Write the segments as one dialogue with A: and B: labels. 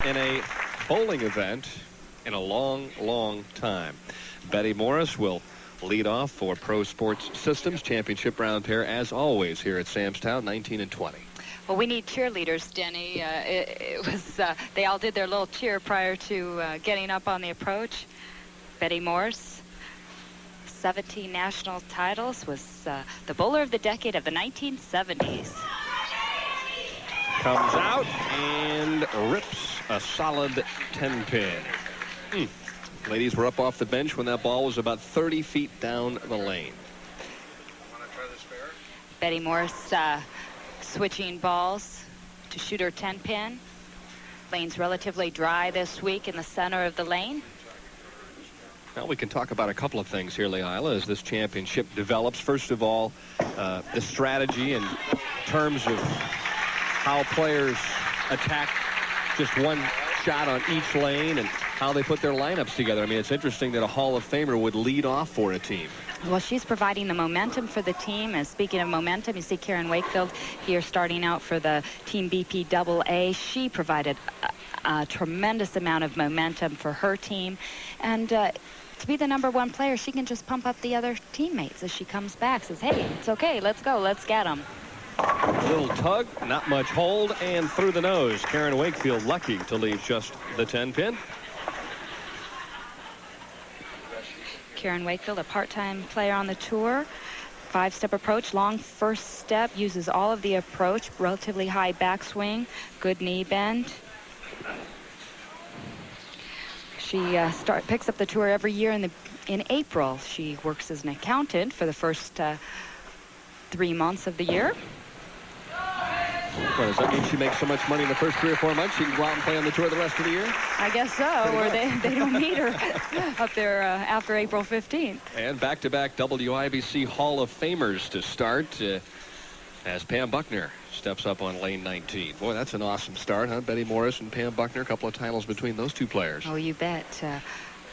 A: in a bowling event in a long, long time. Betty Morris will lead off for Pro Sports Systems Championship round pair, as always, here at Sam's Town, 19 and 20.
B: Well, we need cheerleaders, Denny. It was they all did their little cheer prior to getting up on the approach. Betty Morris, 17 national titles, was the bowler of the decade of the 1970s.
A: Comes out and rips a solid 10-pin. Ladies were up off the bench when that ball was about 30 feet down the lane.
B: Betty Morris switching balls to shoot her 10-pin. Lane's relatively dry this week in the center of the lane.
A: Well, we can talk about a couple of things here, Leila, as this championship develops. First of all, the strategy in terms of how players attack just one shot on each lane and how they put their lineups together. I mean, it's interesting that a Hall of Famer would lead off for a team.
B: Well, she's providing the momentum for the team. And speaking of momentum, you see Karen Wakefield here starting out for the Team BP AA. She provided a tremendous amount of momentum for her team. And to be the #1 player, she can just pump up the other teammates as she comes back. Says, hey, it's okay. Let's go. Let's get them.
A: A little tug, not much hold, and through the nose. Karen Wakefield lucky to leave just the 10-pin.
B: Karen Wakefield, a part-time player on the tour. 5-step approach, long first step, uses all of the approach, relatively high backswing, good knee bend. She picks up the tour every year in April. She works as an accountant for the first 3 months of the year.
A: Well, does that mean she makes so much money in the first 3 or 4 months she can go out and play on the tour the rest of the year?
B: I guess so, or they don't need her up there after April 15th.
A: And back-to-back WIBC Hall of Famers to start as Pam Buckner steps up on lane 19. Boy, that's an awesome start, huh? Betty Morris and Pam Buckner, a couple of titles between those two players.
B: Oh, you bet.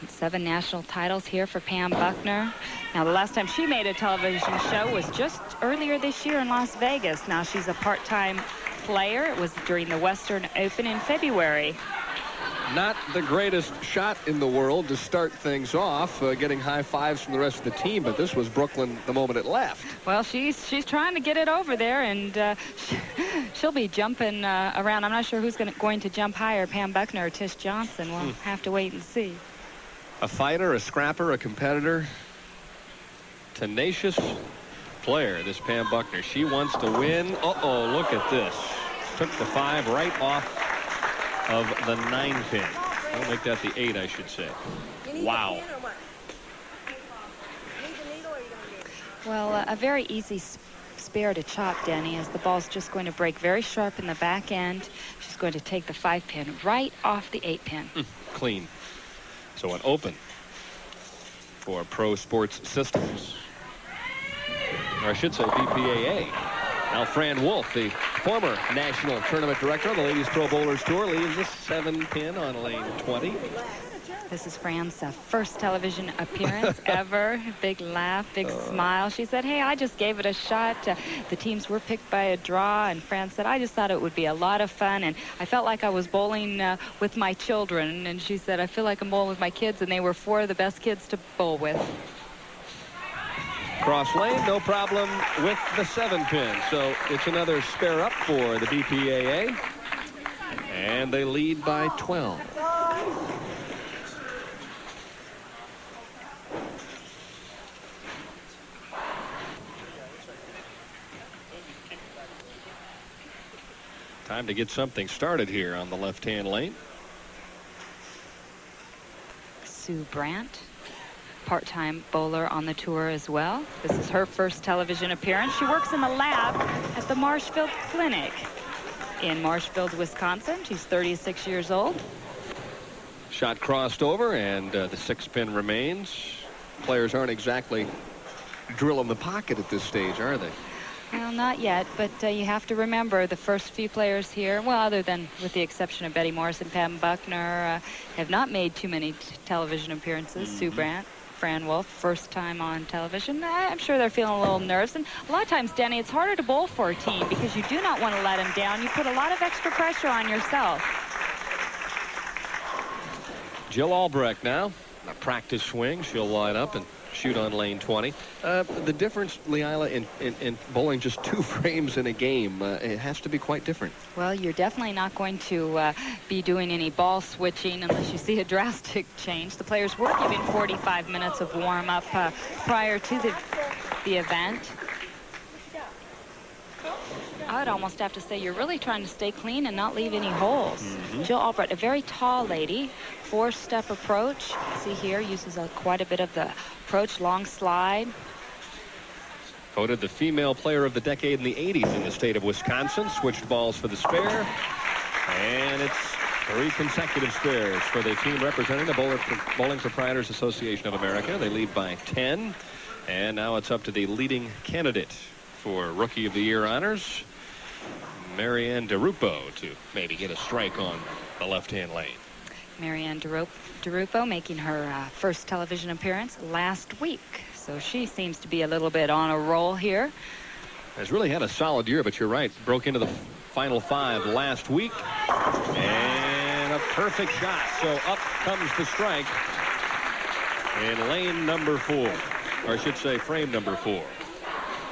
B: 7 national titles here for Pam Buckner. Now, the last time she made a television show was just earlier this year in Las Vegas. Now she's a part-time player. It was during the Western Open in February.
A: Not the greatest shot in the world to start things off, getting high fives from the rest of the team, but this was Brooklyn the moment it left.
B: Well, she's trying to get it over there, and she'll be jumping around. I'm not sure who's going to jump higher, Pam Buckner or Tish Johnson. We'll have to wait and see.
A: A fighter, a scrapper, a competitor, tenacious player, this Pam Buckner. She wants to win. Uh-oh, look at this. Took the 5 right off of the 9-pin. I'll make that the 8, I should say. Wow.
B: Well, a very easy spare to chop, Denny, as the ball's just going to break very sharp in the back end. She's going to take the 5-pin right off the 8-pin.
A: Clean. So an open for Pro Sports Systems. Or I should say BPAA. Now Fran Wolf, the former national tournament director on the Ladies Pro Bowlers Tour, leaves a 7-pin on lane 20.
B: This is Fran's first television appearance ever. Big laugh, big smile. She said, hey, I just gave it a shot. The teams were picked by a draw, and Fran said, I just thought it would be a lot of fun, and I felt like I was bowling with my children. And she said, I feel like I'm bowling with my kids, and they were 4 of the best kids to bowl with.
A: Cross lane, no problem with the 7-pin. So it's another spare up for the BPAA. And they lead by 12. Time to get something started here on the left-hand lane.
B: Sue Brandt, part-time bowler on the tour as well. This is her first television appearance. She works in the lab at the Marshfield Clinic in Marshfield, Wisconsin. She's 36 years old.
A: Shot crossed over, and the 6-pin remains. Players aren't exactly drilling the pocket at this stage, are they?
B: Well, not yet, but you have to remember the first few players here, well, other than with the exception of Betty Morris and Pam Buckner, have not made too many television appearances. Sue Brandt, Fran Wolf, first time on television. I'm sure they're feeling a little nervous. And a lot of times, Danny, it's harder to bowl for a team because you do not want to let them down. You put a lot of extra pressure on yourself.
A: Jill Albrecht now. A practice swing. She'll line up and shoot on lane 20. The difference, Leila, in bowling just 2 frames in a game, it has to be quite different.
B: Well, you're definitely not going to be doing any ball switching unless you see a drastic change. The players were given 45 minutes of warm-up prior to the event. I'd almost have to say you're really trying to stay clean and not leave any holes. Jill Albrecht, a very tall lady, 4-step approach. See here, uses quite a bit of the approach, long slide.
A: Voted the female player of the decade in the 80s in the state of Wisconsin. Switched balls for the spare. And it's 3 consecutive spares for the team representing the Bowling Proprietors Association of America. They lead by 10. And now it's up to the leading candidate for Rookie of the Year honors, Marianne DeRupo, to maybe get a strike on the left-hand lane.
B: Marianne DeRupo making her first television appearance last week. So she seems to be a little bit on a roll here.
A: Has really had a solid year, but you're right. Broke into the final 5 last week. And a perfect shot. So up comes the strike in lane number 4. Or I should say frame number 4.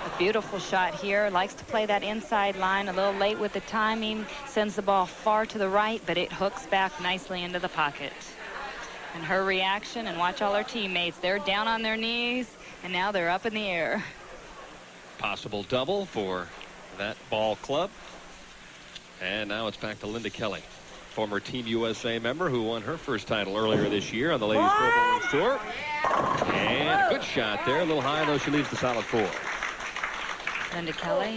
B: A beautiful shot here. Likes to play that inside line. A little late with the timing. Sends the ball far to the right, but it hooks back nicely into the pocket. And her reaction, and watch all her teammates. They're down on their knees, and now they're up in the air.
A: Possible double for that ball club. And now it's back to Linda Kelly, former Team USA member who won her first title earlier this year on the Ladies Pro Bowling Tour. And a good shot there. A little high, though. She leaves the solid 4.
B: Linda Kelly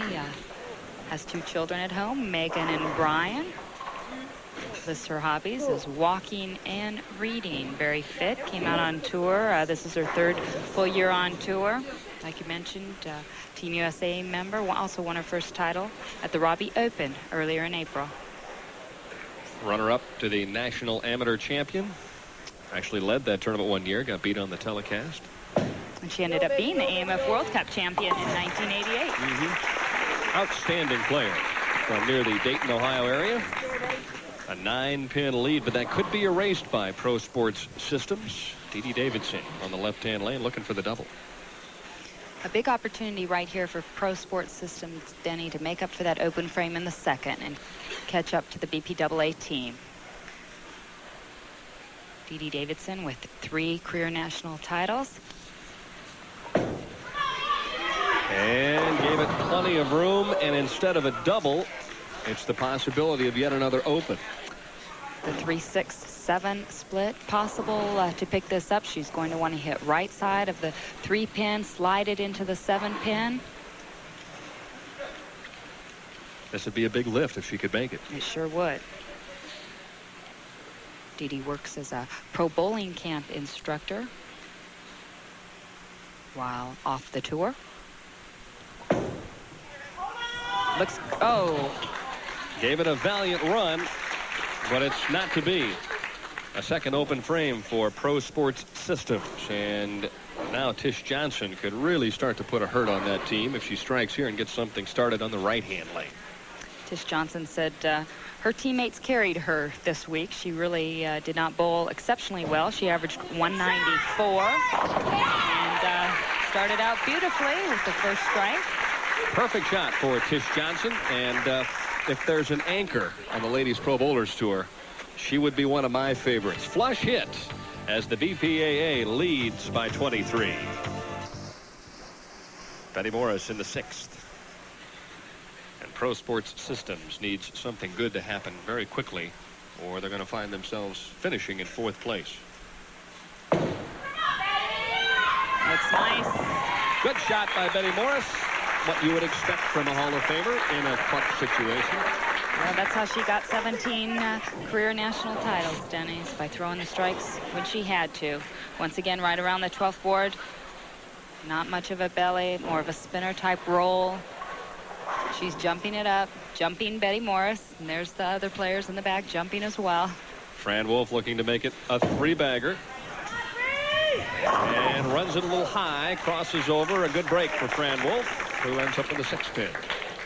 B: has 2 children at home, Megan and Brian. Lists her hobbies as walking and reading. Very fit. Came out on tour. This is her 3rd full year on tour. Like you mentioned, Team USA member. Also won her first title at the Robbie Open earlier in April.
A: Runner-up to the National Amateur Champion. Actually led that tournament 1 year. Got beat on the telecast.
B: And she ended up being the AMF World Cup champion in 1988.
A: Outstanding player from near the Dayton, Ohio area. A 9-pin lead, but that could be erased by Pro Sports Systems. Dee Davidson on the left-hand lane looking for the double.
B: A big opportunity right here for Pro Sports Systems, Denny, to make up for that open frame in the 2nd and catch up to the BPAA team. Dee Davidson with 3 career national titles.
A: And gave it plenty of room, and instead of a double, it's the possibility of yet another open.
B: The 3-6-7 split possible to pick this up. She's going to want to hit right side of the 3-pin, slide it into the 7-pin.
A: This would be a big lift if she could make it.
B: It sure would. Dee works as a pro bowling camp instructor while off the tour. Looks,
A: Gave it a valiant run, but it's not to be. A 2nd open frame for Pro Sports Systems. And now Tish Johnson could really start to put a hurt on that team if she strikes here and gets something started on the right-hand lane. Tish
B: Johnson said her teammates carried her this week. She really did not bowl exceptionally well. She averaged 194 and started out beautifully with the first strike.
A: Perfect shot for Tish Johnson, and if there's an anchor on the Ladies Pro Bowlers Tour, she would be one of my favorites. Flush hit as the BPAA leads by 23. Betty Morris in the 6th. And Pro Sports Systems needs something good to happen very quickly, or they're going to find themselves finishing in 4th place.
B: Looks nice.
A: Good shot by Betty Morris. What you would expect from a Hall of Famer in a clutch situation.
B: Well, that's how she got 17 career national titles, Denny's, by throwing the strikes when she had to. Once again, right around the 12th board. Not much of a belly, more of a spinner type roll. She's jumping it up, jumping Betty Morris, and there's the other players in the back jumping as well.
A: Fran Wolf looking to make it a 3-bagger. And runs it a little high, crosses over. A good break for Fran Wolf, who ends up with a 6-pin.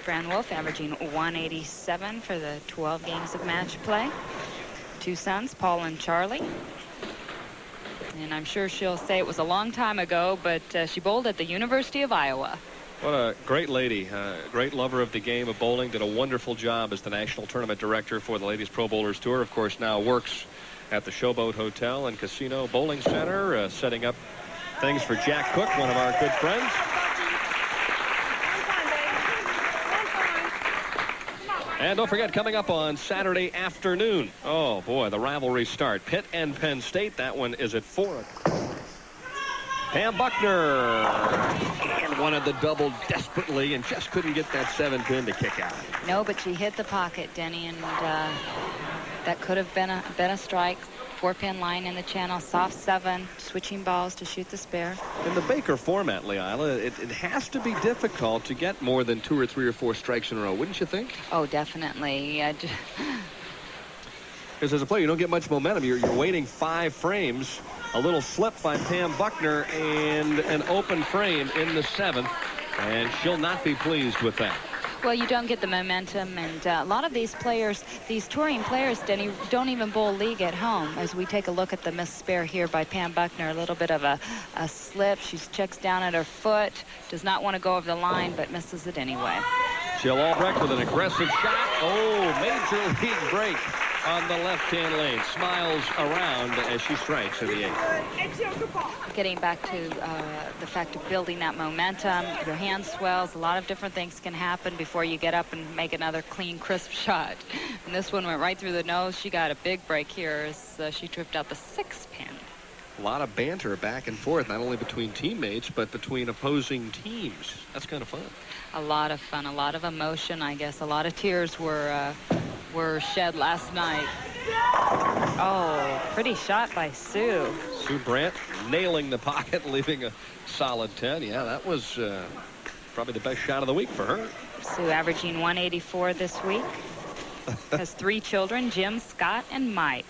B: Fran Wolf averaging 187 for the 12 games of match play. 2 sons, Paul and Charlie. And I'm sure she'll say it was a long time ago, but she bowled at the University of Iowa.
A: What a great lady, great lover of the game of bowling. Did a wonderful job as the national tournament director for the Ladies Pro Bowlers Tour. Of course, now works at the Showboat Hotel and Casino Bowling Center, setting up things for Jack Cook, one of our good friends. And don't forget, coming up on Saturday afternoon, oh boy, the rivalry start. Pitt and Penn State. That one is at 4 o'clock. Pam Buckner wanted the double desperately and just couldn't get that 7-pin to kick out.
B: No, but she hit the pocket, Denny, and that could have been a strike. 4-pin line in the channel, soft 7, switching balls to shoot the spare.
A: In the Baker format, Leila, it has to be difficult to get more than 2 or 3 or 4 strikes in a row, wouldn't you think?
B: Oh, definitely.
A: Because as a player, you don't get much momentum. You're waiting 5 frames. A little slip by Pam Buckner and an open frame in the 7th, and she'll not be pleased with that.
B: Well, you don't get the momentum, and a lot of these players, these touring players, Denny, don't even bowl league at home. As we take a look at the missed spare here by Pam Buckner, a little bit of a slip. She checks down at her foot, does not want to go over the line, but misses it anyway.
A: Jill Albrecht with an aggressive shot. Oh, major league break on the left-hand lane. Smiles around as she strikes in the 8th.
B: Getting back to the fact of building that momentum, your hand swells, a lot of different things can happen before you get up and make another clean, crisp shot. And this one went right through the nose. She got a big break here as she tripped out the 6-pin.
A: A lot of banter back and forth, not only between teammates, but between opposing teams. That's kind of fun.
B: A lot of fun, a lot of emotion, I guess. A lot of tears were shed last night. Oh, pretty shot by Sue.
A: Sue Brandt nailing the pocket, leaving a solid 10. Yeah, that was probably the best shot of the week for her.
B: Sue averaging 184 this week. Has 3 children, Jim, Scott, and Mike.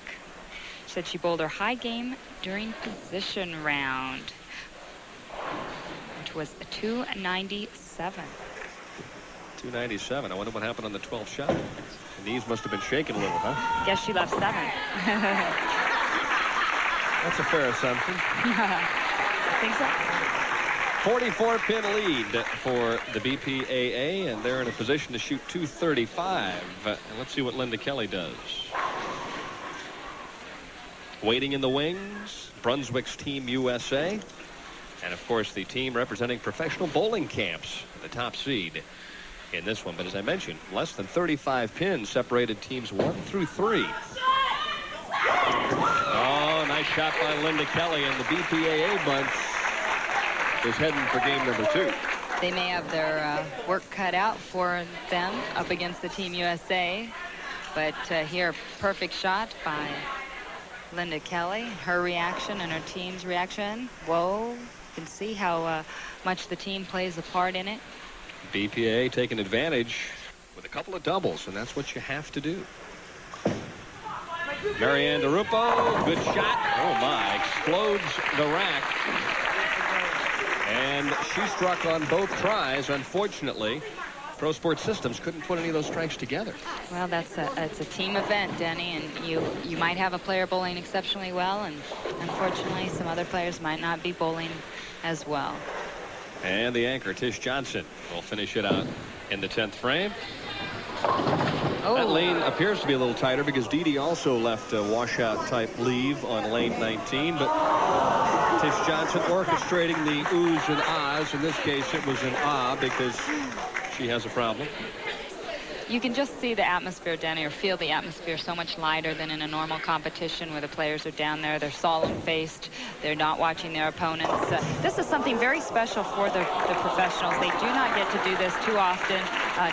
B: She said she bowled her high game during position round, which was a 297.
A: 297. I wonder what happened on the 12th shot. The knees must have been shaking a little, huh?
B: Guess she left 7.
A: That's a fair assumption.
B: I think so.
A: 44-pin lead for the BPAA, and they're in a position to shoot 235. And let's see what Linda Kelly does. Waiting in the wings, Brunswick's Team USA. And, of course, the team representing professional bowling camps, the top seed in this one. But as I mentioned, less than 35 pins separated teams 1 through 3. Oh, nice shot by Linda Kelly, and the BPAA bunch is heading for game number 2.
B: They may have their work cut out for them up against the Team USA. But here, perfect shot by Linda Kelly. Her reaction and her team's reaction. Whoa. You can see how much the team plays a part in it.
A: BPA taking advantage with a couple of doubles, and that's what you have to do. Marianne DeRupo, good shot. Oh my, explodes the rack. And she struck on both tries. Unfortunately, Pro Sports Systems couldn't put any of those strikes together.
B: Well, it's a team event, Denny, and you might have a player bowling exceptionally well, and unfortunately some other players might not be bowling as well.
A: And the anchor, Tish Johnson, will finish it out in the 10th frame. Oh. That lane appears to be a little tighter because Didi also left a washout-type leave on lane 19. But Tish Johnson orchestrating the oohs and ahs. In this case, it was an ah because she has a problem.
B: You can just see the atmosphere, Denny, or feel the atmosphere so much lighter than in a normal competition where the players are down there. They're solemn-faced. They're not watching their opponents. This is something very special for the professionals. They do not get to do this too often,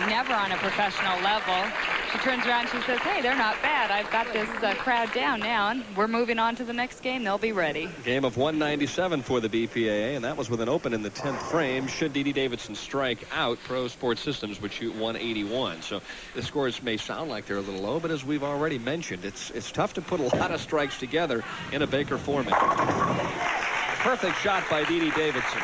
B: never on a professional level. She turns around and she says, hey, they're not bad. I've got this crowd down now, and we're moving on to the next game. They'll be ready.
A: Game of 197 for the BPAA, and that was with an open in the 10th frame. Should Didi Davidson strike out, Pro Sports Systems would shoot 181. So the scores may sound like they're a little low, but as we've already mentioned, it's tough to put a lot of strikes together in a Baker format. Perfect shot by Didi Davidson.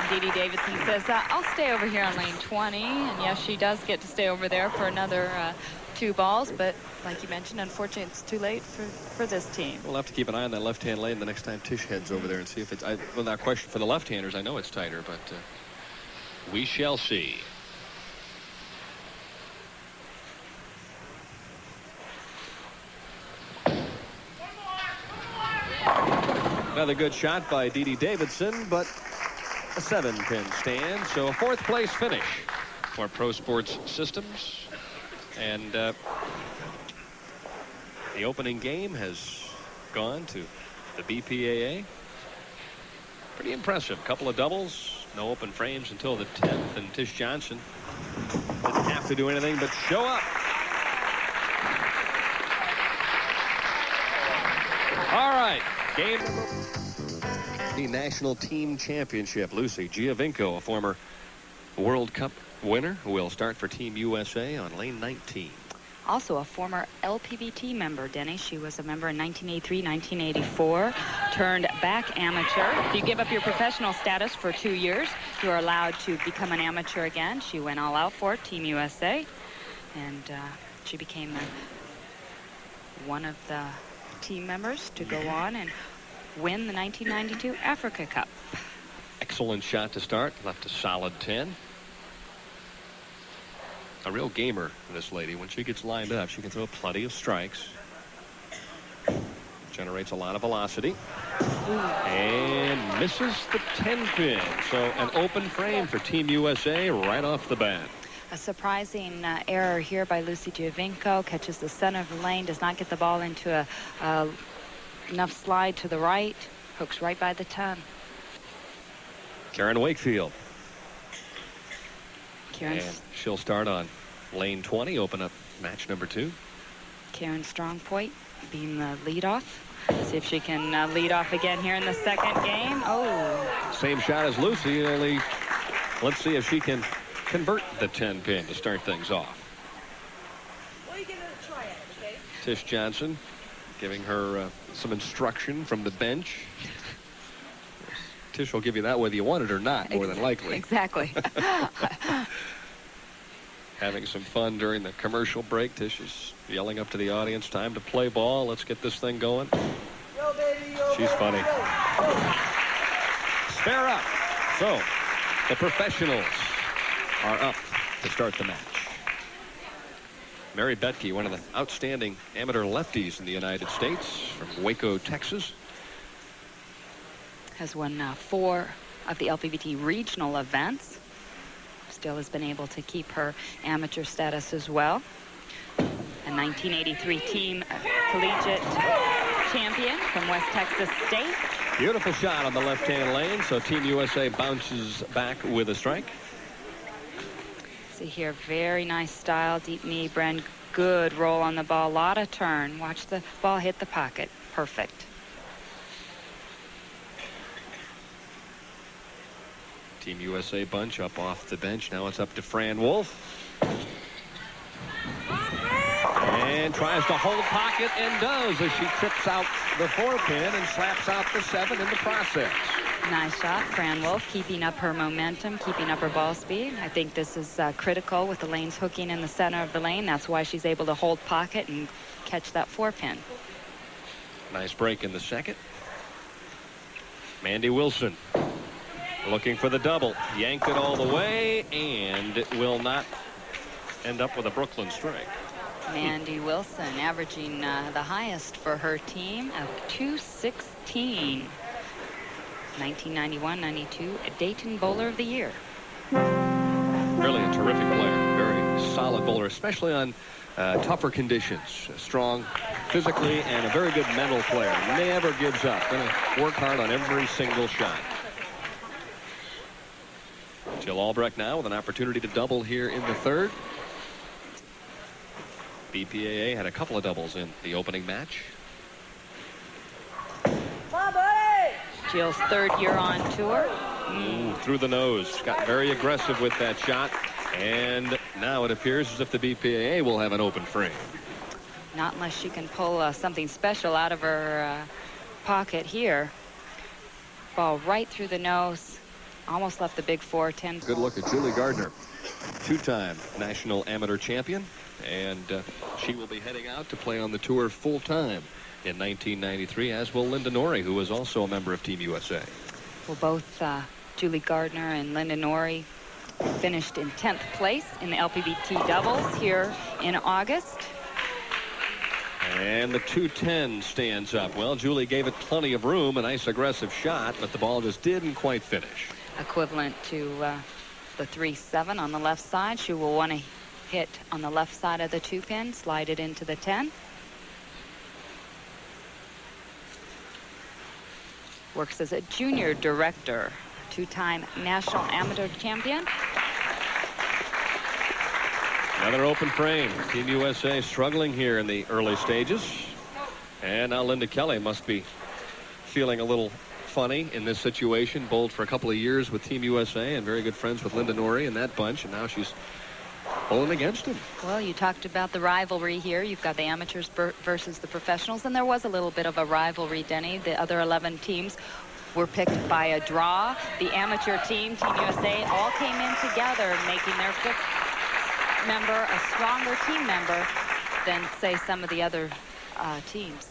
B: Didi Davidson says, I'll stay over here on lane 20. And yes, she does get to stay over there for another 2 balls, but like you mentioned, unfortunately, it's too late for this team.
A: We'll have to keep an eye on that left-hand lane the next time Tish heads over there and see if it's. Well, that question for the left-handers, I know it's tighter, but we shall see. Another good shot by Dee Davidson, but a 7-pin stand, so a 4th place finish for Pro Sports Systems. And the opening game has gone to the BPAA. Pretty impressive. Couple of doubles, no open frames until the 10th, and Tish Johnson didn't have to do anything but show up. All right, game the National Team Championship. Lucy Giovinco, a former World Cup winner, will start for Team USA on lane 19.
B: Also a former LPBT member, Denny. She was a member in 1983, 1984. Turned back amateur. If you give up your professional status for 2 years, you are allowed to become an amateur again. She went all out for it, Team USA. And she became one of the team members to go on and win the 1992 Africa Cup.
A: Excellent shot to start. Left a solid 10. A real gamer, this lady. When she gets lined up, she can throw plenty of strikes. Generates a lot of velocity. And misses the 10-pin. So an open frame for Team USA right off the bat.
B: A surprising error here by Lucy Giovinco. Catches the center of the lane. Does not get the ball into enough slide to the right. Hooks right by the 10.
A: Karen Wakefield.
B: Karen.
A: And she'll start on lane 20. Open up match number 2.
B: Karen Strongpoint being the leadoff. See if she can lead off again here in the second game. Oh.
A: Same shot as Lucy, only let's see if she can convert the 10-pin to start things off.
C: Well, you give it a try, okay?
A: Tish Johnson giving her some instruction from the bench. Tish will give you that whether you want it or not, more than likely.
B: Exactly.
A: Having some fun during the commercial break. Tish is yelling up to the audience, time to play ball. Let's get this thing going.
C: Yo, baby, yo,
A: She's funny. Spare up. So the professionals are up to start the match. Mary Betke, one of the outstanding amateur lefties in the United States, from Waco, Texas.
B: Has won 4 of the LPBT regional events. Still has been able to keep her amateur status as well. A 1983 team collegiate champion from West Texas State.
A: Beautiful shot on the left-hand lane, so Team USA bounces back with a strike.
B: See here, very nice style, deep knee, Bren. Good roll on the ball, a lot of turn. Watch the ball hit the pocket. Perfect.
A: Team USA bunch up off the bench. Now it's up to Fran Wolf. And tries to hold pocket and does as she trips out the 4-pin and slaps out the 7 in the process.
B: Nice shot. Fran Wolf keeping up her momentum, keeping up her ball speed. I think this is critical with the lanes hooking in the center of the lane. That's why she's able to hold pocket and catch that 4-pin.
A: Nice break in the second. Mandy Wilson looking for the double. Yanked it all the way, and it will not end up with a Brooklyn strike.
B: Mandy Wilson averaging the highest for her team of 216. 1991-92 Dayton Bowler of the Year.
A: Really a terrific player. Very solid bowler, especially on tougher conditions. Strong physically and a very good mental player. Never gives up. Going to work hard on every single shot. Jill Albrecht now with an opportunity to double here in the third. BPAA had a couple of doubles in the opening match.
C: Come on, buddy!
B: Jill's 3rd year on tour.
A: Ooh, through the nose. Got very aggressive with that shot. And now it appears as if the BPAA will have an open frame.
B: Not unless she can pull something special out of her pocket here. Ball right through the nose. Almost left the big 4-10.
A: Good look at Julie Gardner. two-time national amateur champion, and she will be heading out to play on the tour full-time in 1993, as will Linda Norrie, who was also a member of Team USA.
B: Well, both Julie Gardner and Linda Norrie finished in 10th place in the LPBT doubles here in August.
A: And the 210 stands up. Well, Julie gave it plenty of room, a nice aggressive shot, but the ball just didn't quite finish.
B: Equivalent to the 3-7 on the left side. She will want to hit on the left side of the 2-pin, slide it into the 10. Works as a junior director, two-time national amateur champion.
A: Another open frame. Team USA struggling here in the early stages. And now Linda Kelly must be feeling a little funny in this situation. Bowled for a couple of years with Team USA and very good friends with Linda Norrie and that bunch. And now she's bowling against them.
B: Well, you talked about the rivalry here. You've got the amateurs versus the professionals. And there was a little bit of a rivalry, Denny. The other 11 teams were picked by a draw. The amateur team, Team USA, all came in together, making their fifth member a stronger team member than, say, some of the other teams.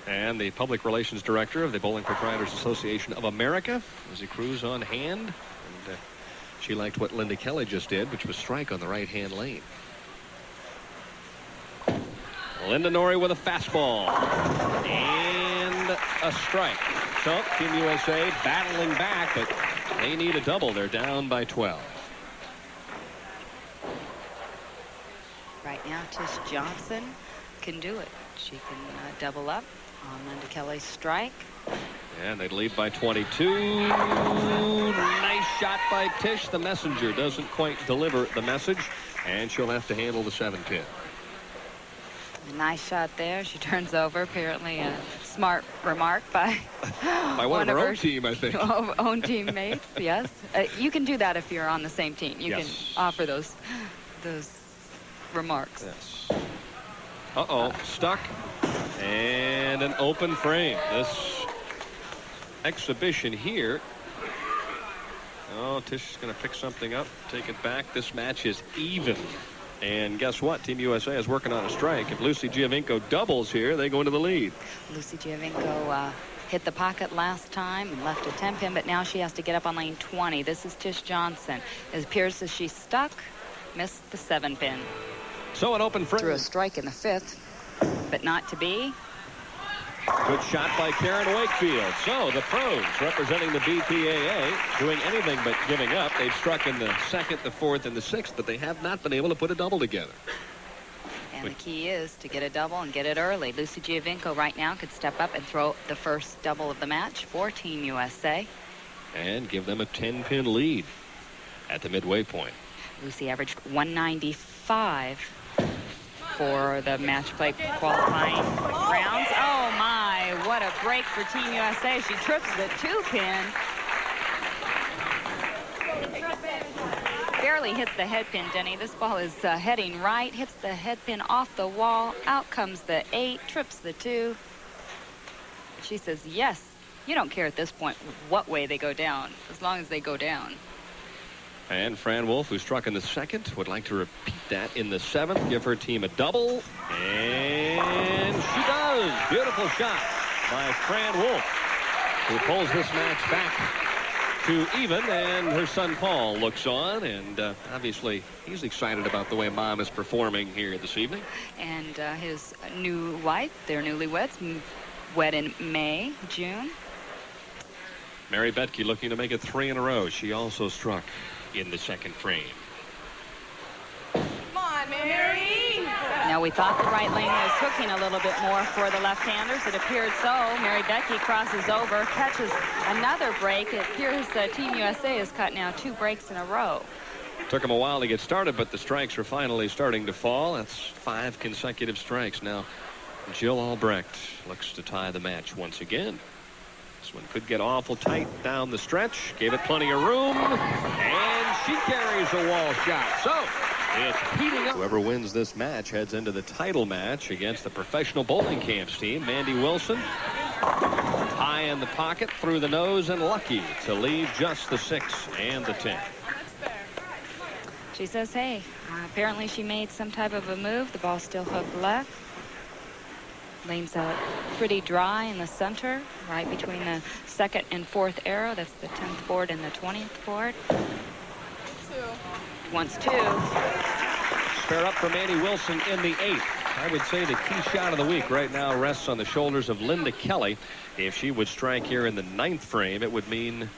A: And the public relations director of the Bowling Proprietors Association of America, Lizzie Cruz, on hand. And she liked what Linda Kelly just did, which was strike on the right-hand lane. Linda Norrie with a fastball. And a strike. So Team USA battling back, but they need a double. They're down by 12.
B: Right now, Tish Johnson can do it. She can double up on Linda Kelly's strike.
A: And they lead by 22. Nice shot by Tish. The messenger doesn't quite deliver the message, and she'll have to handle the 7-pin.
B: A nice shot there. She turns over. Apparently a smart remark by
A: one of her own team, I think.
B: Own teammates, yes. You can do that if you're on the same team. You can offer those remarks.
A: Yes. Uh-oh, stuck. And an open frame. This exhibition here. Oh, Tish is going to pick something up, take it back. This match is even. And guess what? Team USA is working on a strike. If Lucy Giovinco doubles here, they go into the lead.
B: Lucy Giovinco hit the pocket last time and left a 10-pin, but now she has to get up on lane 20. This is Tish Johnson. It appears that she's stuck, missed the 7-pin.
A: So an open frame.
B: Threw a strike in the 5th, but not to be.
A: Good shot by Karen Wakefield. So the pros representing the BPAA doing anything but giving up. They've struck in the 2nd, the 4th, and the 6th, but they have not been able to put a double together.
B: And the key is to get a double and get it early. Lucy Giovinco right now could step up and throw the first double of the match for Team USA.
A: And give them a 10-pin lead at the midway point.
B: Lucy averaged 195 for the match play qualifying rounds. Oh my, what a break for Team USA. She trips the 2-pin. Barely hits the head pin, Denny. This ball is heading right, hits the head pin off the wall. Out comes the 8, trips the 2. She says, yes, you don't care at this point what way they go down, as long as they go down.
A: And Fran Wolf, who struck in the 2nd, would like to repeat that in the 7th, give her team a double. And she does. Beautiful shot by Fran Wolf, who pulls this match back to even. And her son Paul looks on, and obviously he's excited about the way Mom is performing here this evening.
B: And his new wife, they're newlyweds, wed in May, June.
A: Mary Betke looking to make it 3 in a row. She also struck in the 2nd frame.
C: Come on, Mary.
B: Now we thought the right lane was hooking a little bit more for the left-handers. It appeared so. Mary Betke crosses over, catches another break. It appears Team USA has cut now 2 breaks in a row.
A: Took them a while to get started, but the strikes are finally starting to fall. That's 5 consecutive strikes. Now Jill Albrecht looks to tie the match once again. This one could get awful tight down the stretch. Gave it plenty of room. And she carries a wall shot. So it's heating up. Whoever wins this match heads into the title match against the professional bowling camps team. Mandy Wilson, high in the pocket, through the nose, and lucky to leave just the 6 and the 10.
B: She says, hey, apparently she made some type of a move. The ball still hooked left. Lane's pretty dry in the center, right between the 2nd and 4th arrow. That's the 10th board and the 20th board. Wants 2.
A: Spare up for Mandy Wilson in the 8th. I would say the key shot of the week right now rests on the shoulders of Linda Kelly. If she would strike here in the 9th frame, it would mean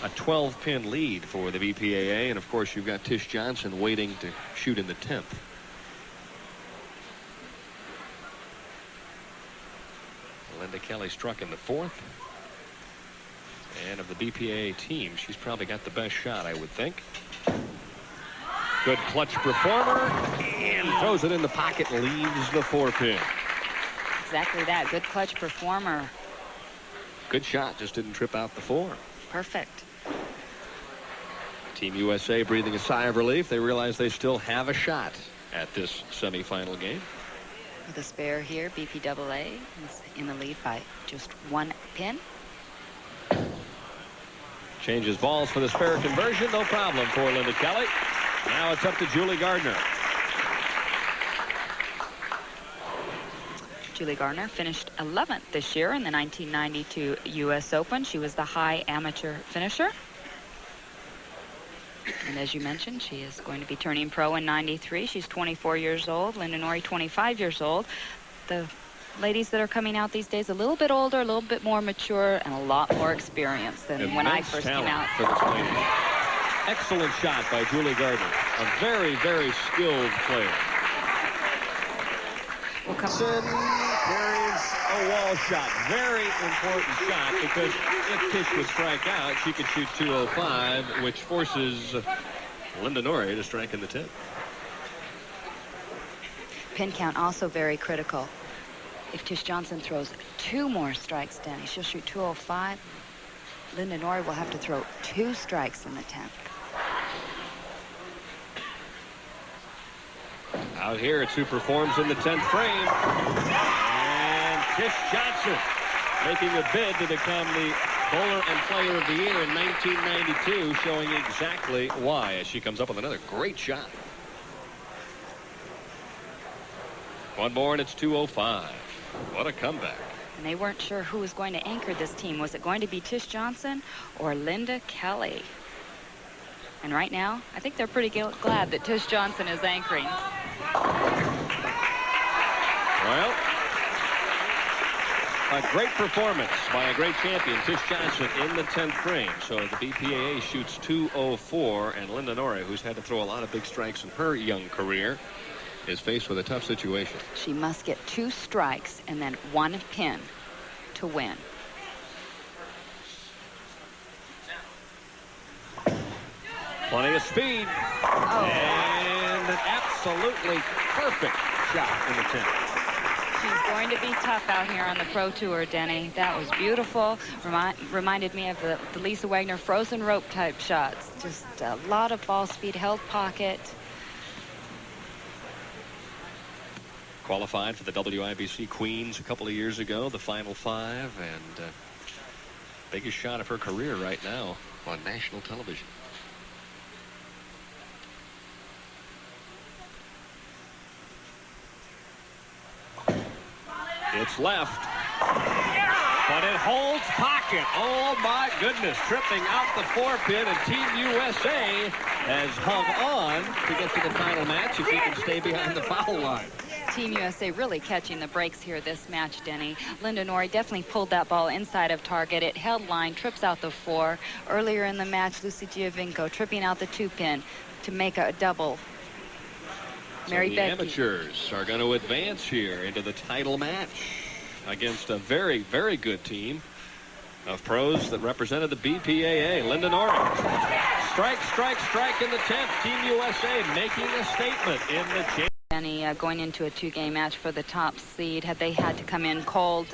A: a 12-pin lead for the BPAA. And, of course, you've got Tish Johnson waiting to shoot in the 10th. Linda Kelly struck in the 4th. And of the BPAA team, she's probably got the best shot, I would think. Good clutch performer. And throws it in the pocket, leaves the 4-pin.
B: Exactly that. Good clutch performer.
A: Good shot, just didn't trip out the 4.
B: Perfect.
A: Team USA breathing a sigh of relief. They realize they still have a shot at this semifinal game.
B: With a spare here, BPAA is in the lead by just 1 pin.
A: Changes balls for the spare conversion. No problem for Linda Kelly. Now it's up to Julie Gardner.
B: Julie Garner finished 11th this year in the 1992 U.S. Open. She was the high amateur finisher. And as you mentioned, she is going to be turning pro in 93. She's 24 years old. Linda Norrie, 25 years old. The ladies that are coming out these days, a little bit older, a little bit more mature, and a lot more experience than when I first came out.
A: For this lady. Excellent shot by Julie Gardner. A very, very skilled player.
B: We'll come.
A: Carries a wall shot. Very important shot, because if Tish would strike out, she could shoot 205, which forces Linda Norrie to strike in the 10th.
B: Pin count also very critical. If Tish Johnson throws 2 more strikes, Danny, she'll shoot 205. Linda Norrie will have to throw 2 strikes in the 10th.
A: Out here, it's who performs in the 10th frame. And Tish Johnson making a bid to become the bowler and player of the year in 1992, showing exactly why as she comes up with another great shot. One more and it's 205. What a comeback.
B: And they weren't sure who was going to anchor this team. Was it going to be Tish Johnson or Linda Kelly? And right now, I think they're pretty glad that Tish Johnson is anchoring.
A: Well, a great performance by a great champion, Tish Johnson, in the 10th frame. So the BPAA shoots 204, and Linda Norrie, who's had to throw a lot of big strikes in her young career, is faced with a tough situation.
B: She must get 2 strikes and then 1 pin to win.
A: Plenty of speed.
B: Oh.
A: And an absolutely perfect shot in the 10th.
B: She's going to be tough out here on the Pro Tour, Denny. That was beautiful. Reminded me of the Lisa Wagner frozen rope type shots. Just a lot of ball speed, held pocket.
A: Qualified for the WIBC Queens a couple of years ago, the Final 5, and biggest shot of her career right now on national television. It's left, but it holds pocket. Oh my goodness, tripping out the 4-pin, and Team USA has hung on to get to the final match if he can stay behind the foul line.
B: Team USA really catching the breaks here this match, Denny. Linda Norrie definitely pulled that ball inside of target. It held line, trips out the 4. Earlier in the match, Lucy Giovinco tripping out the 2-pin to make a double.
A: So the amateurs are going to advance here into the title match against a very, very good team of pros that represented the BPAA. Linda Norrie. Strike, strike, strike in the 10th. Team USA making a statement in the championship.
B: Going into a 2-game match for the top seed. Had they had to come in cold,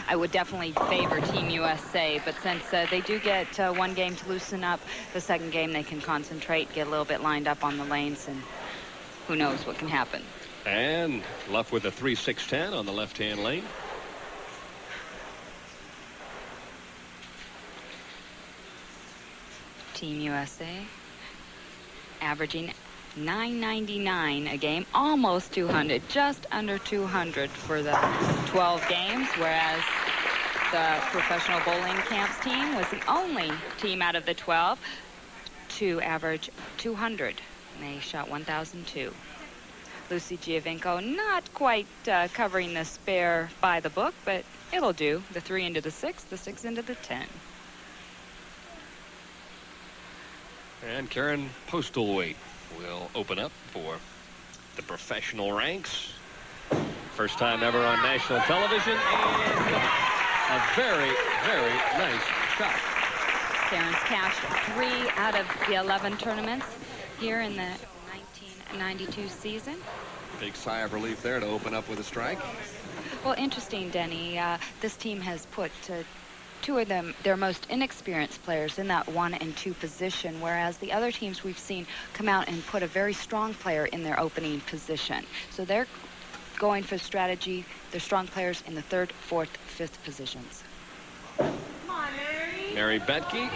B: I would definitely favor Team USA. But since they do get 1 game to loosen up, the 2nd game they can concentrate, get a little bit lined up on the lanes, and who knows what can happen.
A: And left with a 3-6-10 on the left-hand lane.
B: Team USA averaging $9.99 a game, almost 200, just under 200 for the 12 games, whereas the professional bowling camps team was the only team out of the 12 to average 200. And they shot 1,002. Lucy Giovinco not quite covering the spare by the book, but it'll do. The 3 into the 6, the 6 into the 10.
A: And Karen Postlethwaite will open up for the professional ranks. First time ever on national television, and a very, very nice shot.
B: Karen's cashed 3 out of the 11 tournaments here in the 1992 season.
A: Big sigh of relief there to open up with a strike.
B: Well, interesting, Denny. This team has put 2 of them, their most inexperienced players, in that 1 and 2 position, whereas the other teams we've seen come out and put a very strong player in their opening position. So they're going for strategy. They're strong players in the 3rd, 4th, 5th positions.
A: Mary Betke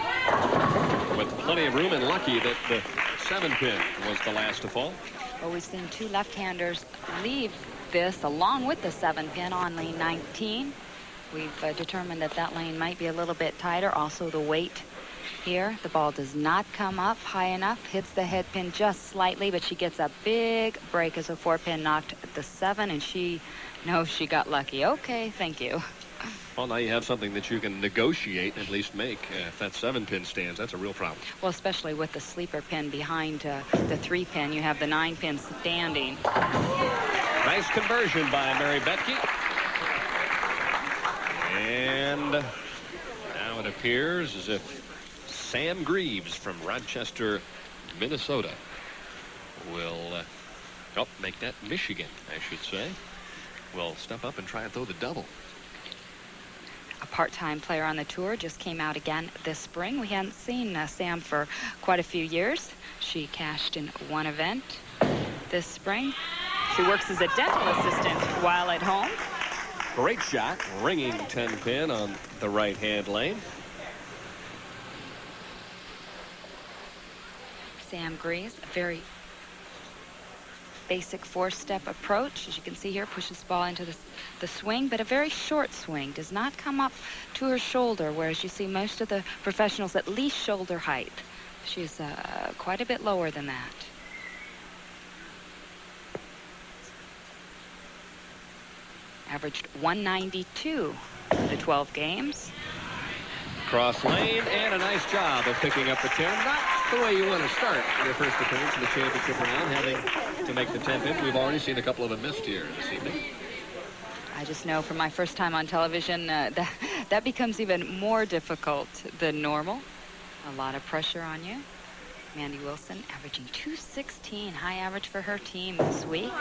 A: with plenty of room, and lucky that the 7-pin was the last to fall.
B: Well, we've seen 2 left-handers leave this along with the 7-pin on lane 19. We've determined that that lane might be a little bit tighter. Also the weight here. The ball does not come up high enough. Hits the head pin just slightly, but she gets a big break as a 4-pin knocked at the 7, and she knows she got lucky. Okay, thank you.
A: Well, now you have something that you can negotiate and at least make. If that 7-pin stands, that's a real problem.
B: Well, especially with the sleeper pin behind the 3-pin. You have the 9-pin standing.
A: Nice conversion by Mary Betke. And now it appears as if Sam Greaves from Rochester, Minnesota will make that Michigan, I should say. Will step up and try and throw the double.
B: A part-time player on the tour, just came out again this spring. We hadn't seen Sam for quite a few years. She cashed in 1 event this spring. She works as a dental assistant while at home.
A: Great shot, ringing 10-pin on the right-hand lane.
B: Sam Greaves, a very basic 4-step approach. As you can see here, pushes the ball into the swing, but a very short swing. Does not come up to her shoulder, whereas you see most of the professionals at least shoulder height. She's quite a bit lower than that. Averaged 192 the 12 games.
A: Cross lane, and a nice job of picking up the 10. Not the way you want to start your first appearance in the championship round, having to make the 10-pin. We've already seen a couple of them missed here this evening.
B: I just know from my first time on television that becomes even more difficult than normal. A lot of pressure on you. Mandy Wilson averaging 216, high average for her team this week.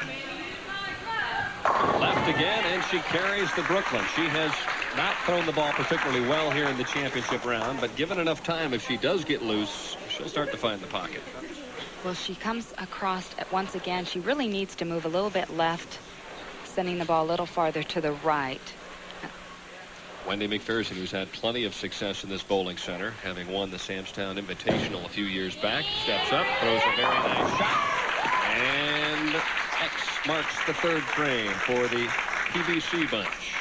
A: Left again, and she carries the Brooklyn. She has not thrown the ball particularly well here in the championship round, but given enough time, if she does get loose, she'll start to find the pocket.
B: Well, she comes across once again. She really needs to move a little bit left, sending the ball a little farther to the right.
A: Wendy McPherson, who's had plenty of success in this bowling center, having won the Samstown Invitational a few years back, steps up, throws a very nice shot, and X marks the 3rd frame for the PBC bunch.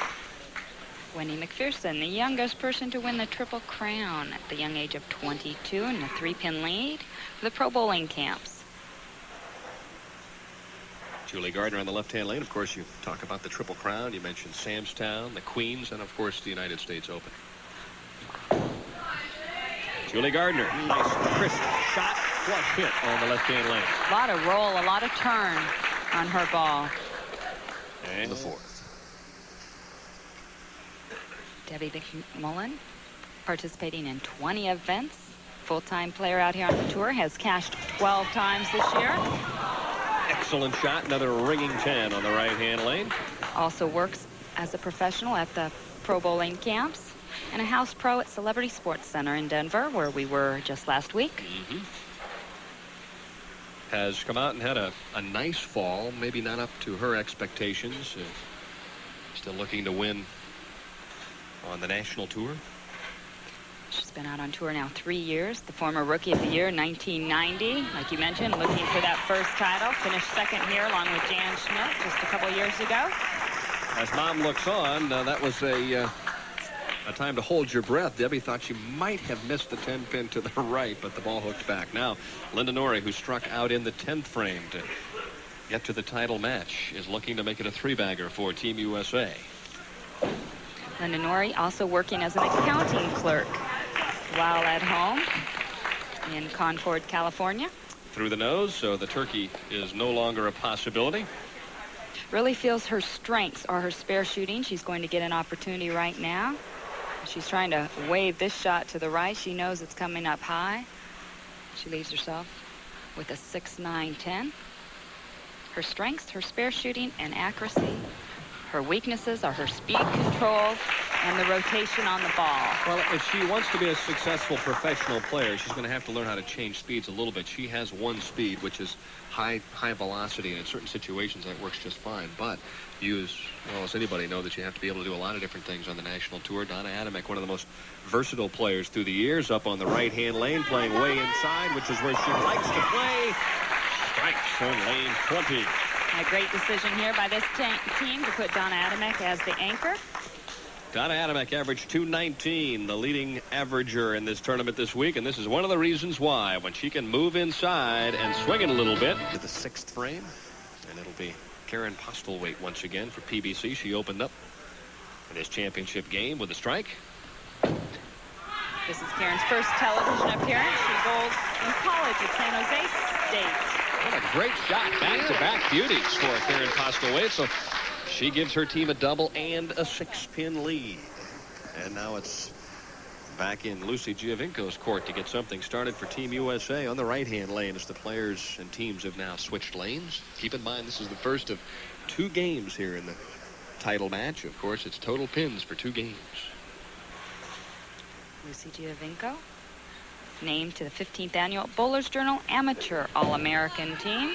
B: Wendy McPherson, the youngest person to win the Triple Crown at the young age of 22, in a 3-pin lead for the pro bowling camps.
A: Julie Gardner on the left-hand lane. Of course, you talk about the Triple Crown. You mentioned Samstown, the Queens, and of course the United States Open. Julie Gardner, nice crisp shot, flush hit on the left-hand lane.
B: A lot of roll, a lot of turn on her ball.
A: And the 4th.
B: Debbie McMullen participating in 20 events. Full-time player out here on the tour, has cashed 12 times this year.
A: Excellent shot, another ringing 10 on the right-hand lane.
B: Also works as a professional at the pro bowling camps and a house pro at Celebrity Sports Center in Denver, where we were just last week.
A: Has come out and had a nice fall, maybe not up to her expectations. Still looking to win on the national tour.
B: She's been out on tour now 3 years. The former Rookie of the Year in 1990. Like you mentioned, looking for that first title. Finished second here along with Jan Schmidt just a couple years ago.
A: As Mom looks on, that was a time to hold your breath. Debbie thought she might have missed the 10-pin to the right, but the ball hooked back. Now, Linda Norrie, who struck out in the 10th frame to get to the title match, is looking to make it a 3-bagger for Team USA.
B: Linda Norrie also working as an accounting clerk while at home in Concord, California.
A: Through the nose, so the turkey is no longer a possibility.
B: Really feels her strengths are her spare shooting. She's going to get an opportunity right now. She's trying to wave this shot to the right. She knows it's coming up high. She leaves herself with a 6-9-10. Her strengths, her spare shooting and accuracy. Her weaknesses are her speed control and the rotation on the ball.
A: Well, if she wants to be a successful professional player, she's going to have to learn how to change speeds a little bit. She has one speed, which is high velocity, and in certain situations that works just fine. But you, as well as anybody, know that you have to be able to do a lot of different things on the national tour. Donna Adamek, one of the most versatile players through the years, up on the right-hand lane, playing way inside, which is where she likes to play. Strikes on lane 20.
B: A great decision here by this team to put Donna Adamek as the anchor.
A: Donna Adamek averaged 219, the leading averager in this tournament this week, and this is one of the reasons why. When she can move inside and swing it a little bit to the 6th frame, and it'll be Karen Postlethwaite once again for PBC. She opened up this championship game with a strike.
B: This is Karen's first television appearance. She bowled in college at San Jose State.
A: What a great shot. Back-to-back beauties for Karen Postlethwaite. So she gives her team a double and a 6-pin lead. And now it's back in Lucy Giovinco's court to get something started for Team USA on the right-hand lane as the players and teams have now switched lanes. Keep in mind, this is the first of 2 games here in the title match. Of course, it's total pins for 2 games.
B: Lucy Giovinco, named to the 15th Annual Bowlers Journal Amateur All-American Team.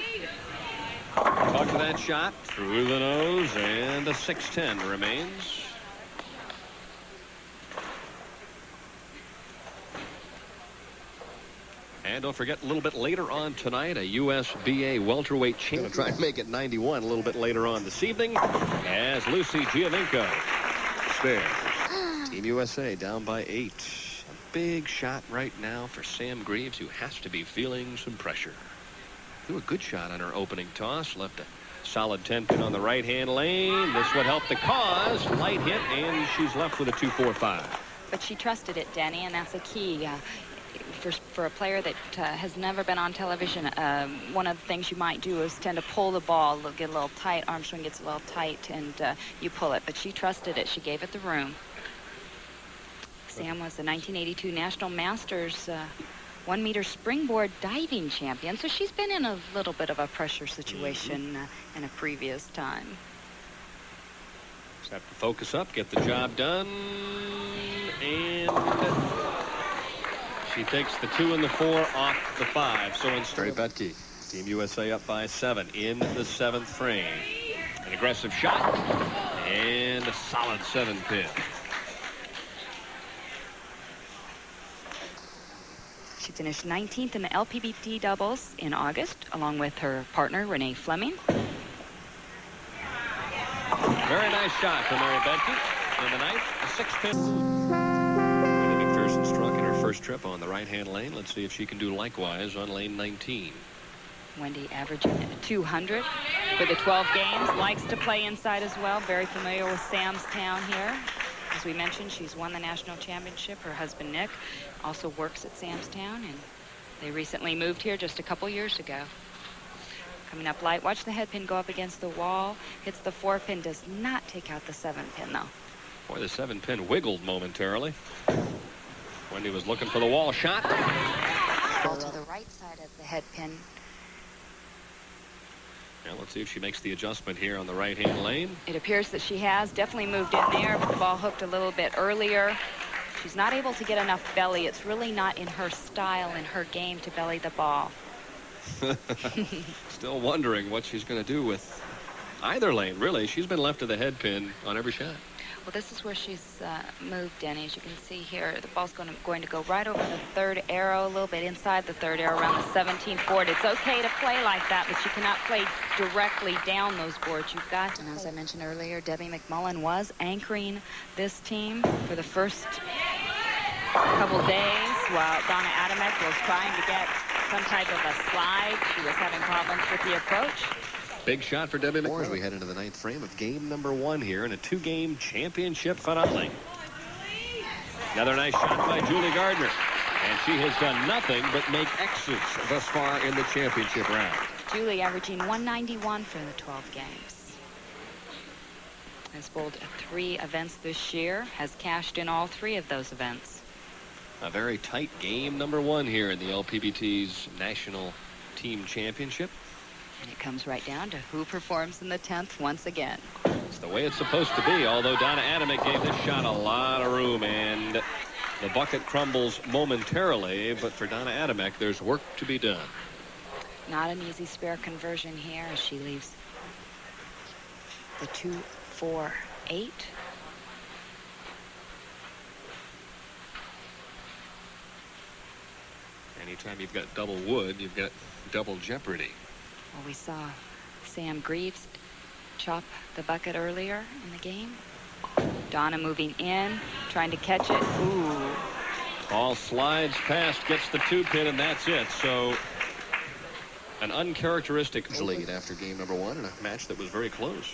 A: Talk to that shot through the nose, and a 6-10 remains. And don't forget, a little bit later on tonight, a USBA welterweight champion. Try and make it 91 a little bit later on this evening as Lucy Giovinco spares. Team USA down by 8. A big shot right now for Sam Greaves, who has to be feeling some pressure. Threw a good shot on her opening toss. Left a solid 10-pin on the right-hand lane. This would help the cause. Light hit, and she's left with a 2-4-5.
B: But she trusted it, Denny, and that's a key. For a player that has never been on television, one of the things you might do is tend to pull the ball, get a little tight. Arm swing gets a little tight, and you pull it. But she trusted it. She gave it the room. Sam was the 1982 National Masters 1-meter springboard diving champion, so she's been in a little bit of a pressure situation in a previous time.
A: Just have to focus up, get the job done, and she takes the 2 and the 4 off the 5. So instead of Betke, Team USA up by 7 in the 7th frame. An aggressive shot and a solid 7-pin.
B: She finished 19th in the LPBT doubles in August, along with her partner, Renee Fleming.
A: Very nice shot from Mary Betke in the 9th, a 6-pin. Wendy McPherson struck in her first trip on the right-hand lane. Let's see if she can do likewise on lane 19.
B: Wendy averaging 200 for the 12 games. Likes to play inside as well. Very familiar with Sam's Town here. As we mentioned, she's won the national championship. Her husband, Nick, also works at Sam's Town, and they recently moved here just a couple years ago. Coming up light. Watch the head pin go up against the wall. Hits the 4-pin. Does not take out the 7-pin, though.
A: Boy, the 7-pin wiggled momentarily. Wendy was looking for the wall shot.
B: Ball to the right side of the head pin.
A: Now let's see if she makes the adjustment here on the right-hand lane.
B: It appears that she has definitely moved in there, but the ball hooked a little bit earlier. She's not able to get enough belly. It's really not in her style, in her game, to belly the ball.
A: Still wondering what she's going to do with either lane, really. She's been left to the head pin on every shot.
B: Well, this is where she's moved in. As you can see here, the ball's going to go right over the third arrow, a little bit inside the third arrow, around the 17th board. It's okay to play like that, but you cannot play directly down those boards. You've got, and as I mentioned earlier, Debbie McMullen was anchoring this team for the first couple days while Donna Adamek was trying to get some type of a slide. She was having problems with the approach.
A: Big shot for Debbie McMullen as we head into the 9th frame of game number 1 here in a 2-game championship finale. Another nice shot by Julie Gardner. And she has done nothing but make X's thus far in the championship round.
B: Julie averaging 191 for the 12 games. Has bowled 3 events this year. Has cashed in all 3 of those events.
A: A very tight game number 1 here in the LPBT's National Team Championship.
B: And it comes right down to who performs in the 10th once again.
A: It's the way it's supposed to be, although Donna Adamek gave this shot a lot of room, and the bucket crumbles momentarily, but for Donna Adamek, there's work to be done.
B: Not an easy spare conversion here as she leaves the 2-4-8.
A: Anytime you've got double wood, you've got double jeopardy.
B: Well, we saw Sam Greaves chop the bucket earlier in the game. Donna moving in, trying to catch it. Ooh.
A: Ball slides past, gets the 2-pin, and that's it. So an uncharacteristic lead after game number 1 in a match that was very close.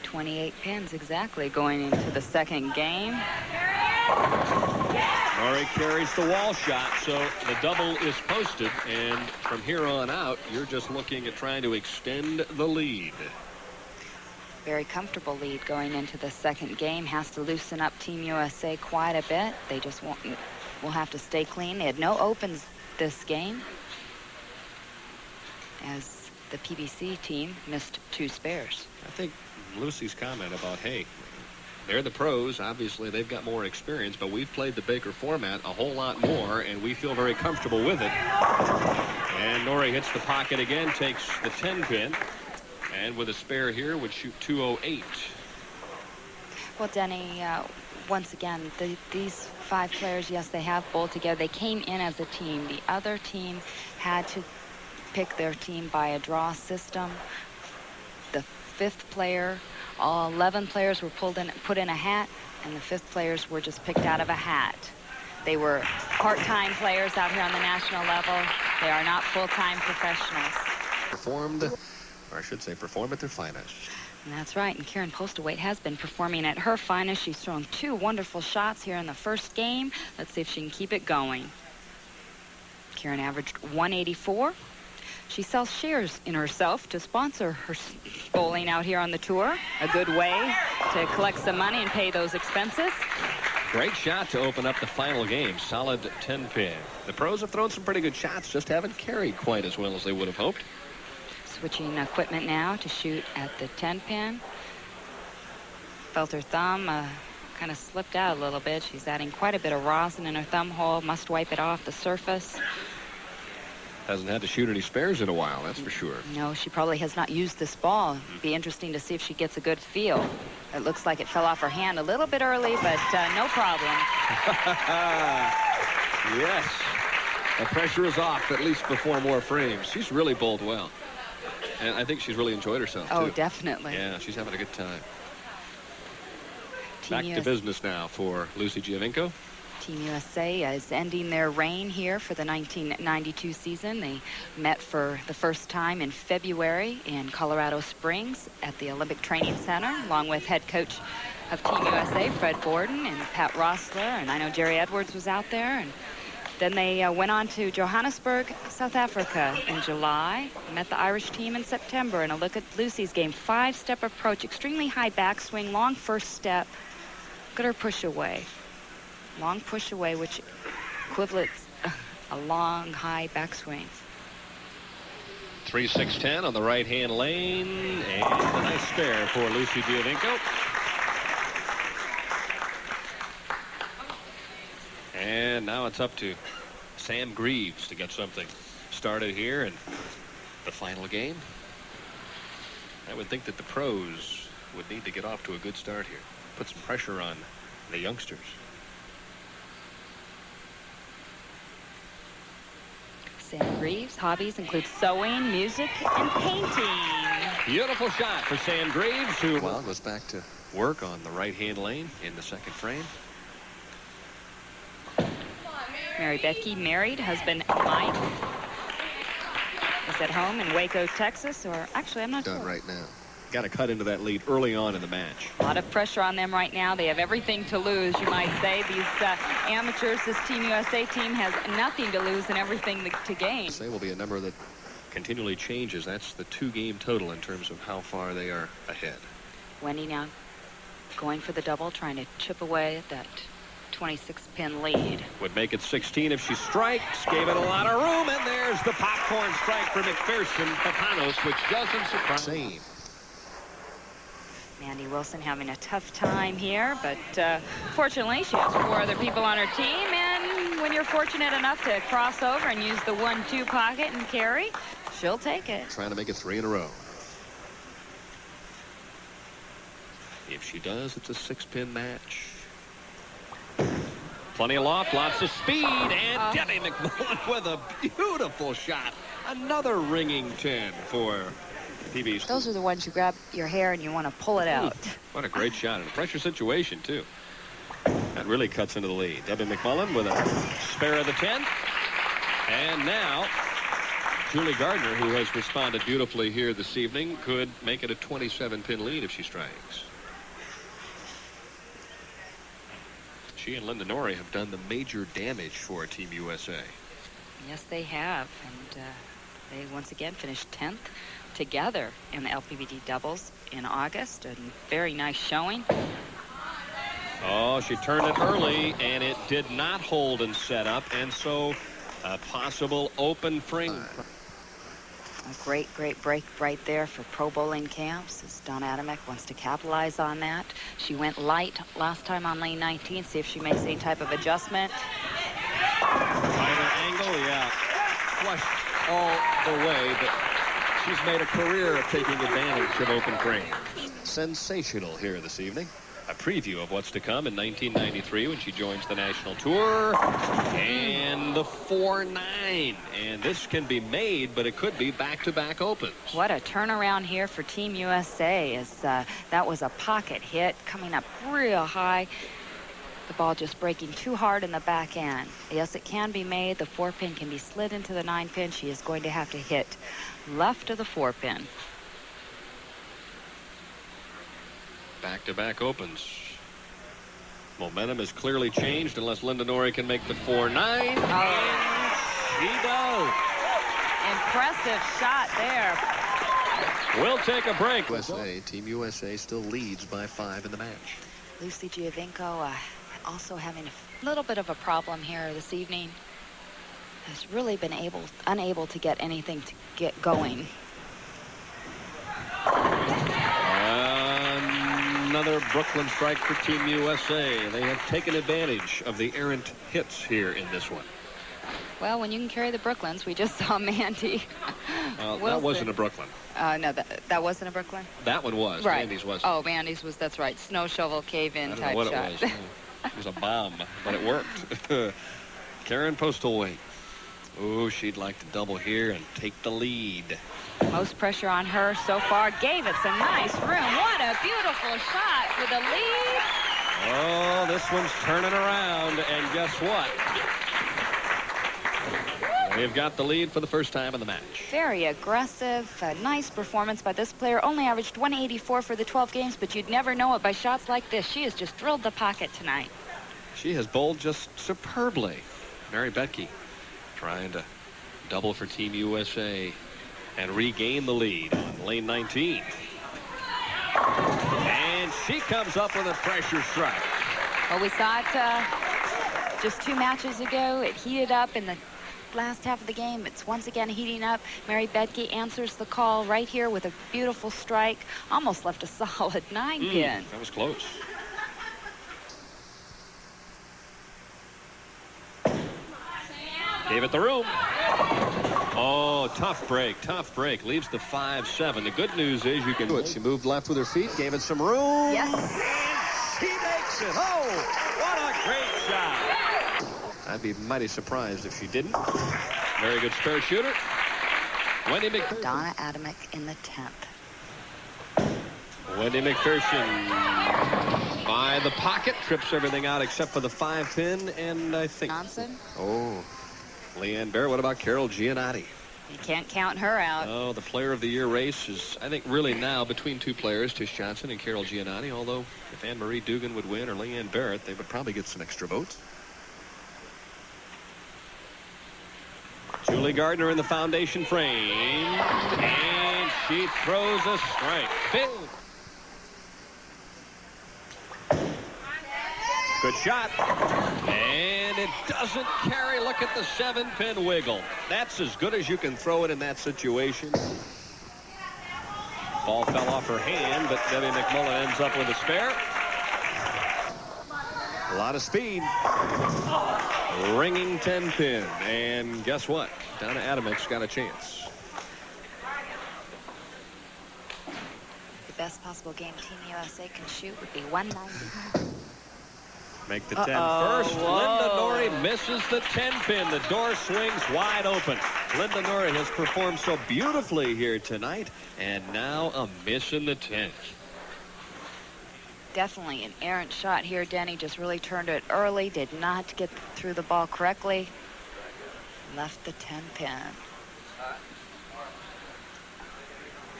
B: 28 pins exactly going into the 2nd game.
A: Norrie carries the wall shot, so the double is posted, and from here on out, you're just looking at trying to extend the lead.
B: Very comfortable lead going into the 2nd game. Has to loosen up Team USA quite a bit. They just will have to stay clean. They had no opens this game, as the PBC team missed 2 spares.
A: I think Lucy's comment about, hey, they're the pros. Obviously, they've got more experience, but we've played the Baker format a whole lot more, and we feel very comfortable with it. And Norrie hits the pocket again, takes the 10-pin, and with a spare here would shoot 208.
B: Well, Denny, once again, these 5 players, yes, they have bowled together. They came in as a team. The other team had to pick their team by a draw system. The 5th player, all 11 players were put in a hat, and the 5th players were just picked out of a hat. They were part-time players out here on the national level. They are not full-time professionals.
A: Performed, or I should say performed at their finest.
B: And that's right, and Karen Postlewaite has been performing at her finest. She's thrown 2 wonderful shots here in the 1st game. Let's see if she can keep it going. Karen averaged 184. She sells shares in herself to sponsor her bowling out here on the tour. A good way to collect some money and pay those expenses.
A: Great shot to open up the final game. Solid 10-pin. The pros have thrown some pretty good shots, just haven't carried quite as well as they would have hoped.
B: Switching equipment now to shoot at the 10-pin. Felt her thumb kind of slipped out a little bit. She's adding quite a bit of rosin in her thumb hole. Must wipe it off the surface.
A: Hasn't had to shoot any spares in a while, that's for sure.
B: No, she probably has not used this ball. It'd be interesting to see if she gets a good feel. It looks like it fell off her hand a little bit early, but no problem.
A: Yes. The pressure is off, at least before more frames. She's really bowled well. And I think she's really enjoyed herself,
B: Oh,
A: too.
B: definitely.
A: Yeah, she's having a good time.
B: Team
A: Back to business now for Lucy Giovinco.
B: Team USA is ending their reign here for the 1992 season. They met for the first time in February in Colorado Springs at the Olympic Training Center, along with head coach of Team USA, Fred Borden, and Pat Rossler, and I know Jerry Edwards was out there. And then they went on to Johannesburg, South Africa in July, met the Irish team in September. And a look at Lucy's game. 5-step approach, extremely high backswing, long first step. Look at her push away. Long push away, which equates a long, high backswing.
A: 3-6-10 on the right-hand lane, and a nice spare for Lucy Giovinco. And now it's up to Sam Greaves to get something started here in the final game. I would think that the pros would need to get off to a good start here. put some pressure on the youngsters.
B: Sam Greaves' hobbies include sewing, music, and painting.
A: Beautiful shot for Sam Greaves, who goes back to work on the right-hand lane in the second frame.
B: Mary Betke, married, husband Mike, is at home in Waco, Texas, or actually, I'm not sure.
A: Right now. Got to cut into that lead early on in the match.
B: A lot of pressure on them right now. They have everything to lose, you might say. These amateurs, this Team USA team has nothing to lose and everything to gain.
A: Say will be a number that continually changes. That's the 2-game total in terms of how far they are ahead.
B: Wendy now going for the double, trying to chip away at that 26-pin lead.
A: Would make it 16 if she strikes. Gave it a lot of room, and there's the popcorn strike for McPherson Papanos, which doesn't surprise. Same.
B: Mandy Wilson having a tough time here, but fortunately she has 4 other people on her team, and when you're fortunate enough to cross over and use the 1-2 pocket and carry, she'll take it.
A: Trying to make it 3 in a row. If she does, it's a 6-pin match. Plenty of loft, lots of speed, and Debbie McMullen with a beautiful shot. Another ringing 10 for PB's.
B: Those are the ones you grab your hair and you want to pull it out.
A: What a great shot in a pressure situation, too. That really cuts into the lead. Debbie McMullen with a spare of the 10. And now, Julie Gardner, who has responded beautifully here this evening, could make it a 27-pin lead if she strikes. She and Linda Norrie have done the major damage for Team USA.
B: Yes, they have. And they once again finished 10th together in the LPBT doubles in August. A very nice showing.
A: Oh, she turned it early, and it did not hold and set up, and so a possible open frame.
B: A great break right there for pro bowling camps, as Donna Adamek wants to capitalize on that. She went light last time on lane 19. See if she makes any type of adjustment.
A: Tighter angle, yeah. Flush all the way, but she's made a career of taking advantage of open frame. Sensational here this evening. A preview of what's to come in 1993 when she joins the national tour. And the 4-9. And this can be made, but it could be back-to-back opens.
B: What a turnaround here for Team USA, as that was a pocket hit coming up real high. The ball just breaking too hard in the back end. Yes, it can be made. The 4-pin can be slid into the 9-pin. She is going to have to hit left of the 4-pin.
A: Back-to-back opens. Momentum has clearly changed unless Linda Norrie can make the 4-9. And she does.
B: Impressive shot there.
A: We'll take a break. Team USA still leads by 5 in the match.
B: Lucy Giovinco also having a little bit of a problem here this evening. Has really been unable to get anything to get going.
A: Another Brooklyn strike for Team USA. They have taken advantage of the errant hits here in this one.
B: Well, when you can carry the Brooklyns, we just saw Mandy Wilson.
A: That wasn't a Brooklyn.
B: No, that wasn't a Brooklyn?
A: That one was.
B: Right.
A: Mandy's wasn't.
B: Oh, Mandy's was, that's right. Snow shovel cave-in type
A: what
B: shot.
A: It was. It was a bomb, but it worked. Karen Postlethwaite. Oh, she'd like to double here and take the lead.
B: Most pressure on her so far. Gave it some nice room. What a beautiful shot for the lead.
A: Oh, this one's turning around, and guess what? They've got the lead for the first time in the match.
B: Very aggressive, nice performance by this player. Only averaged 184 for the 12 games, but you'd never know it by shots like this. She has just drilled the pocket tonight.
A: She has bowled just superbly. Mary Betke trying to double for Team USA and regain the lead on lane 19. And she comes up with a pressure strike.
B: Well, we saw it just 2 matches ago. It heated up in the last half of the game. It's once again heating up. Mary Betke answers the call right here with a beautiful strike. Almost left a solid 9-pin.
A: That was close. Gave it the room. Oh, tough break. Leaves the 5-7. The good news is you can do it. She moved left with her feet, gave it some room.
B: Yes.
A: And she makes it. Oh, what a great shot. I'd be mighty surprised if she didn't. Very good spare shooter. Wendy McPherson.
B: Donna Adamek in the 10th.
A: Wendy McPherson by the pocket, trips everything out except for the 5-pin, and I think.
B: Johnson.
A: Oh, Leanne Barrett. What about Carol Giannotti?
B: You can't count her out.
A: Oh, the Player of the Year race is, I think, really now between two players, Tish Johnson and Carol Giannotti. Although if Anne-Marie Dugan would win or Leanne Barrett, they would probably get some extra votes. Julie Gardner in the foundation frame, and she throws a strike. Big. Good shot. And it doesn't carry. Look at the 7-pin wiggle. That's as good as you can throw it in that situation. Ball fell off her hand, but Debbie McMullen ends up with a spare. A lot of speed. Ringing 10-pin. And guess what? Donna Adamek's got a chance.
B: The best possible game Team USA can shoot would be 190.
A: Make the 10 first. Linda Norrie misses the 10-pin. The door swings wide open. Linda Norrie has performed so beautifully here tonight, and now a miss in the 10th.
B: Definitely an errant shot here. Denny just really turned it early, did not get through the ball correctly. Left the 10-pin.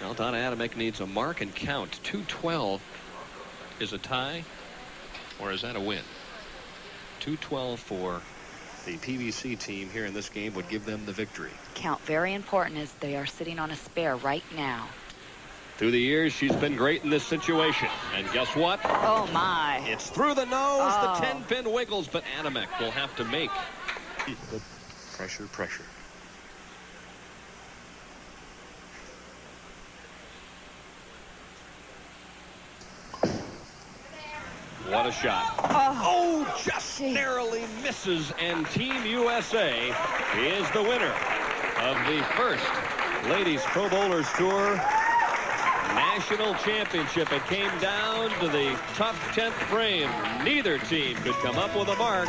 A: Well, Donna Adamek needs a mark and count. 212 is a tie, or is that a win? 212 for the PBC team here in this game would give them the victory.
B: Count very important as they are sitting on a spare right now.
A: Through the years, she's been great in this situation. And guess what?
B: Oh, my.
A: It's through the nose. The 10-pin wiggles, but Adamek will have to make. Pressure, pressure. What a shot. Oh, just narrowly misses, and Team USA is the winner of the first Ladies Pro Bowlers Tour National Championship. It came down to the tough 10th frame. Neither team could come up with a mark.